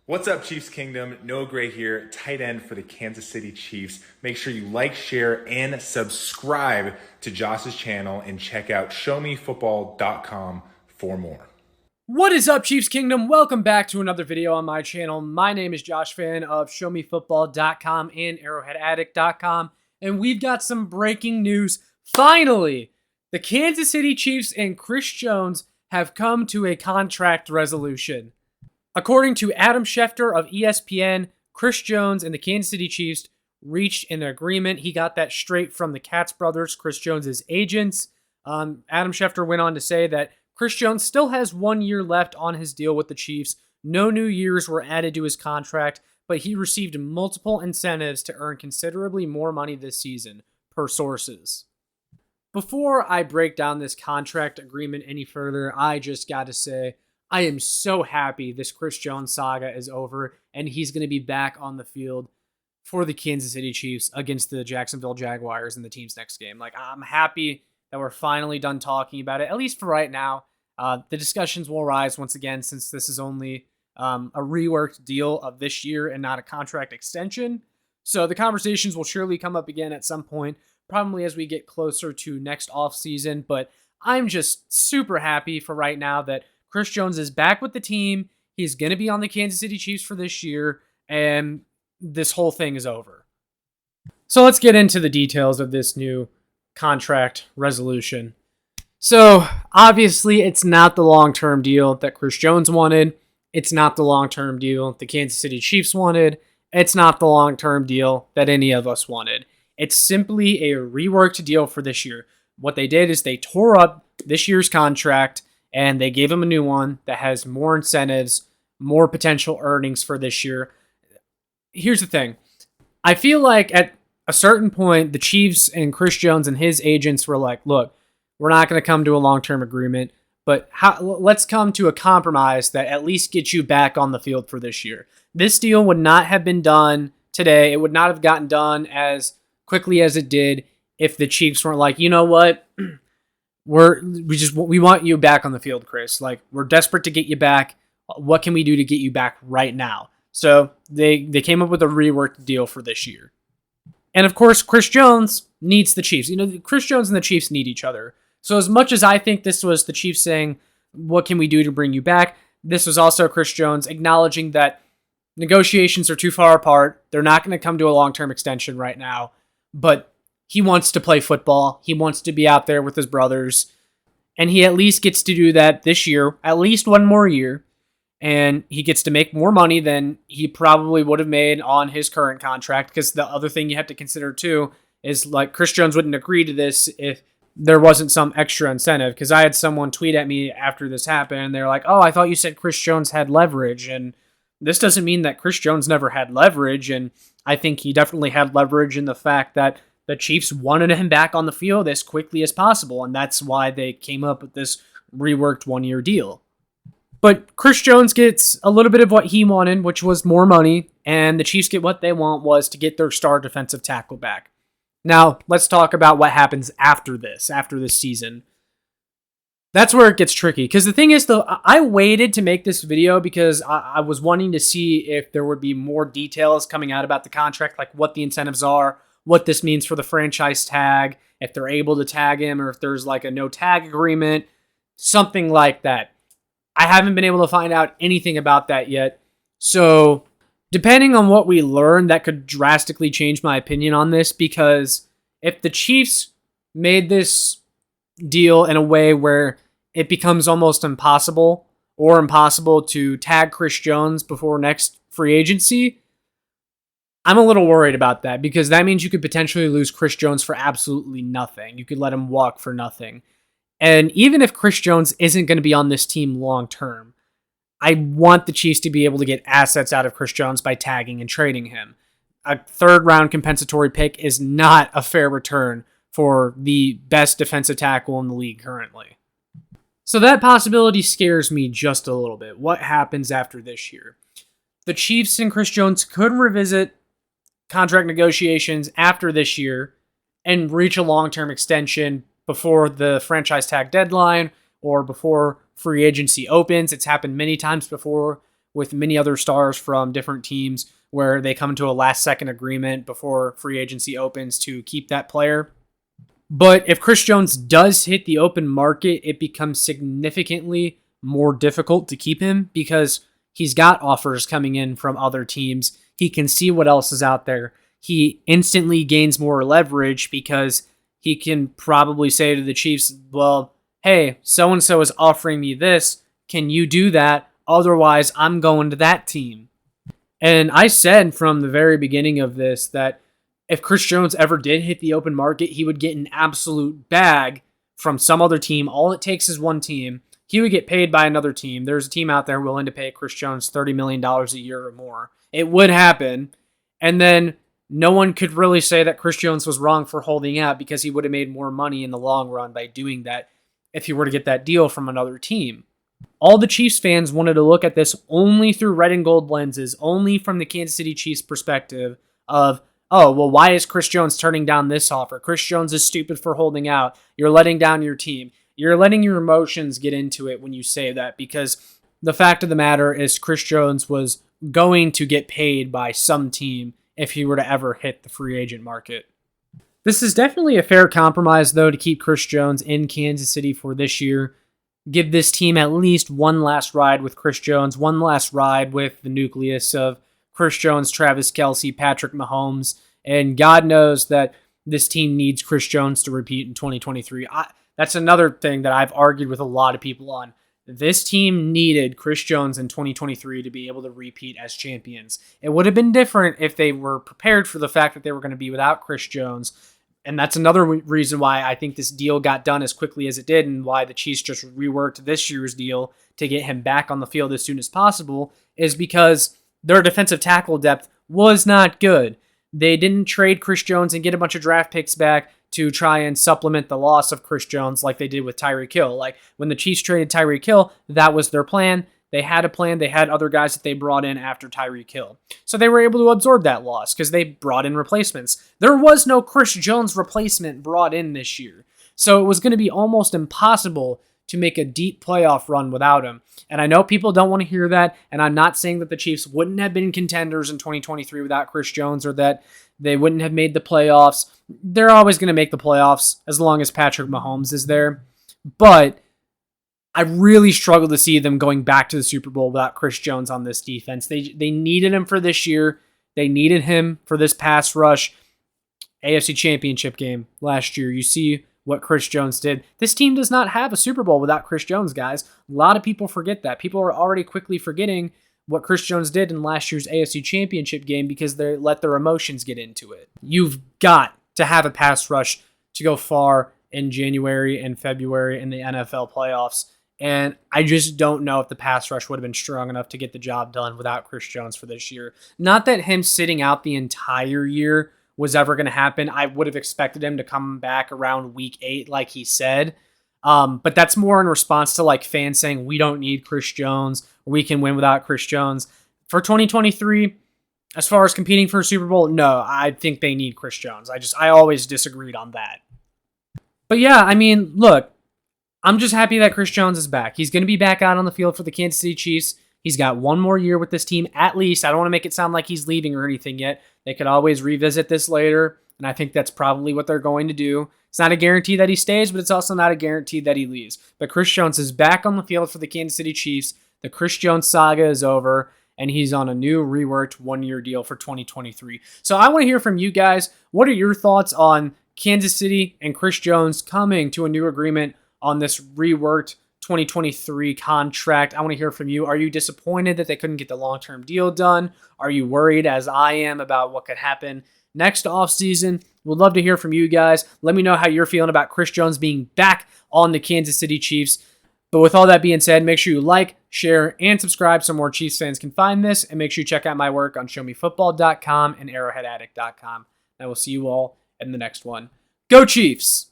What's up, Chiefs Kingdom? Noah Gray here, tight end for the Kansas City Chiefs. Make sure you like, share, and subscribe to Josh's channel and check out showmefootball.com for more. What is up, Chiefs Kingdom? Welcome back to another video on my channel. My name is Josh Fan of showmefootball.com and arrowheadaddict.com, and we've got some breaking news. Finally, the Kansas City Chiefs and Chris Jones have come to a contract resolution. According to Adam Schefter of ESPN, Chris Jones and the Kansas City Chiefs reached an agreement. He got that straight from the Katz brothers, Chris Jones' agents. Adam Schefter went on to say that Chris Jones still has 1 year left on his deal with the Chiefs. No new years were added to his contract, but he received multiple incentives to earn considerably more money this season, per sources. Before I break down this contract agreement any further, I just got to say, I am so happy this Chris Jones saga is over and he's going to be back on the field for the Kansas City Chiefs against the Jacksonville Jaguars in the team's next game. I'm happy that we're finally done talking about it, at least for right now. The discussions will rise once again since this is only a reworked deal of this year and not a contract extension. So the conversations will surely come up again at some point, probably as we get closer to next offseason. But I'm just super happy for right now that Chris Jones is back with the team. He's going to be on the Kansas City Chiefs for this year, and this whole thing is over. So let's get into the details of this new contract resolution. So obviously, it's not the long-term deal that Chris Jones wanted. It's not the long-term deal the Kansas City Chiefs wanted. It's not the long-term deal that any of us wanted. It's simply a reworked deal for this year. What they did is they tore up this year's contract and they gave him a new one that has more incentives, more potential earnings for this year. Here's the thing. I feel like at a certain point, the Chiefs and Chris Jones and his agents were like, look, we're not going to come to a long-term agreement, but let's come to a compromise that at least gets you back on the field for this year. This deal would not have been done today. It would not have gotten done as quickly as it did if the Chiefs weren't like, you know what? We want you back on the field, Chris. We're desperate to get you back. What can we do to get you back right now? So they came up with a reworked deal for this year. And of course, Chris Jones needs the Chiefs. Chris Jones and the Chiefs need each other. So as much as I think this was the Chiefs saying, what can we do to bring you back? This was also Chris Jones acknowledging that negotiations are too far apart. They're not going to come to a long-term extension right now, but he wants to play football. He wants to be out there with his brothers. And he at least gets to do that this year, at least one more year. And he gets to make more money than he probably would have made on his current contract. Because the other thing you have to consider too is Chris Jones wouldn't agree to this if there wasn't some extra incentive. Because I had someone tweet at me after this happened. And they're like, oh, I thought you said Chris Jones had leverage. And this doesn't mean that Chris Jones never had leverage. And I think he definitely had leverage in the fact that the Chiefs wanted him back on the field as quickly as possible, and that's why they came up with this reworked one-year deal. But Chris Jones gets a little bit of what he wanted, which was more money, and the Chiefs get what they want was to get their star defensive tackle back. Now, let's talk about what happens after this season. That's where it gets tricky, because the thing is, though, I waited to make this video because I was wanting to see if there would be more details coming out about the contract, like what the incentives are, what this means for the franchise tag, if they're able to tag him, or if there's a no tag agreement, something like that. I haven't been able to find out anything about that yet. So depending on what we learn, that could drastically change my opinion on this, because if the Chiefs made this deal in a way where it becomes almost impossible to tag Chris Jones before next free agency, I'm a little worried about that, because that means you could potentially lose Chris Jones for absolutely nothing. You could let him walk for nothing. And even if Chris Jones isn't going to be on this team long term, I want the Chiefs to be able to get assets out of Chris Jones by tagging and trading him. A third-round compensatory pick is not a fair return for the best defensive tackle in the league currently. So that possibility scares me just a little bit. What happens after this year? The Chiefs and Chris Jones could revisit contract negotiations after this year and reach a long-term extension before the franchise tag deadline or before free agency opens. It's happened many times before with many other stars from different teams where they come to a last-second agreement before free agency opens to keep that player. But if Chris Jones does hit the open market, it becomes significantly more difficult to keep him because he's got offers coming in from other teams. He can see what else is out there. He instantly gains more leverage because he can probably say to the Chiefs, well, hey, so-and-so is offering me this. Can you do that? Otherwise, I'm going to that team. And I said from the very beginning of this that if Chris Jones ever did hit the open market, he would get an absolute bag from some other team. All it takes is one team. He would get paid by another team. There's a team out there willing to pay Chris Jones $30 million a year or more. It would happen. And then no one could really say that Chris Jones was wrong for holding out because he would have made more money in the long run by doing that if he were to get that deal from another team. All the Chiefs fans wanted to look at this only through red and gold lenses, only from the Kansas City Chiefs perspective of, oh, well, why is Chris Jones turning down this offer? Chris Jones is stupid for holding out. You're letting down your team. You're letting your emotions get into it when you say that, because the fact of the matter is Chris Jones was going to get paid by some team if he were to ever hit the free agent market. This is definitely a fair compromise, though, to keep Chris Jones in Kansas City for this year. Give this team at least one last ride with Chris Jones, one last ride with the nucleus of Chris Jones, Travis Kelce, Patrick Mahomes, and God knows that this team needs Chris Jones to repeat in 2023. That's another thing that I've argued with a lot of people on. This team needed Chris Jones in 2023 to be able to repeat as champions. It would have been different if they were prepared for the fact that they were going to be without Chris Jones. And that's another reason why I think this deal got done as quickly as it did and why the Chiefs just reworked this year's deal to get him back on the field as soon as possible, is because their defensive tackle depth was not good. They didn't trade Chris Jones and get a bunch of draft picks back to try and supplement the loss of Chris Jones like they did with Tyreek Hill. Like when the Chiefs traded Tyreek Hill, that was their plan. They had a plan. They had other guys that they brought in after Tyreek Hill. So they were able to absorb that loss because they brought in replacements. There was no Chris Jones replacement brought in this year. So it was going to be almost impossible to make a deep playoff run without him. And I know people don't want to hear that, and I'm not saying that the Chiefs wouldn't have been contenders in 2023 without Chris Jones or that they wouldn't have made the playoffs. They're always going to make the playoffs as long as Patrick Mahomes is there. But I really struggle to see them going back to the Super Bowl without Chris Jones on this defense. They needed him for this year. They needed him for this pass rush. AFC Championship game last year. You see what Chris Jones did. This team does not have a Super Bowl without Chris Jones, guys. A lot of people forget that. People are already quickly forgetting what Chris Jones did in last year's AFC Championship game because they let their emotions get into it. You've got to have a pass rush to go far in January and February in the NFL playoffs. And I just don't know if the pass rush would have been strong enough to get the job done without Chris Jones for this year. Not that him sitting out the entire year was ever going to happen. I would have expected him to come back around week 8, like he said. But that's more in response to like fans saying we don't need Chris Jones, or we can win without Chris Jones. For 2023, as far as competing for a Super Bowl, no, I think they need Chris Jones. I always disagreed on that. But yeah, I mean, look, I'm just happy that Chris Jones is back. He's going to be back out on the field for the Kansas City Chiefs. He's got one more year with this team, at least. I don't want to make it sound like he's leaving or anything yet. They could always revisit this later, and I think that's probably what they're going to do. It's not a guarantee that he stays, but it's also not a guarantee that he leaves. But Chris Jones is back on the field for the Kansas City Chiefs. The Chris Jones saga is over, and he's on a new reworked one-year deal for 2023. So I want to hear from you guys. What are your thoughts on Kansas City and Chris Jones coming to a new agreement on this reworked 2023 contract? I want to hear from you. Are you disappointed that they couldn't get the long-term deal done? Are you worried, as I am, about what could happen next offseason? We'd love to hear from you guys. Let me know how you're feeling about Chris Jones being back on the Kansas City Chiefs. But with all that being said, make sure you like, share, and subscribe so more Chiefs fans can find this. And make sure you check out my work on ShowMeFootball.com and ArrowheadAddict.com. I will see you all in the next one. Go Chiefs!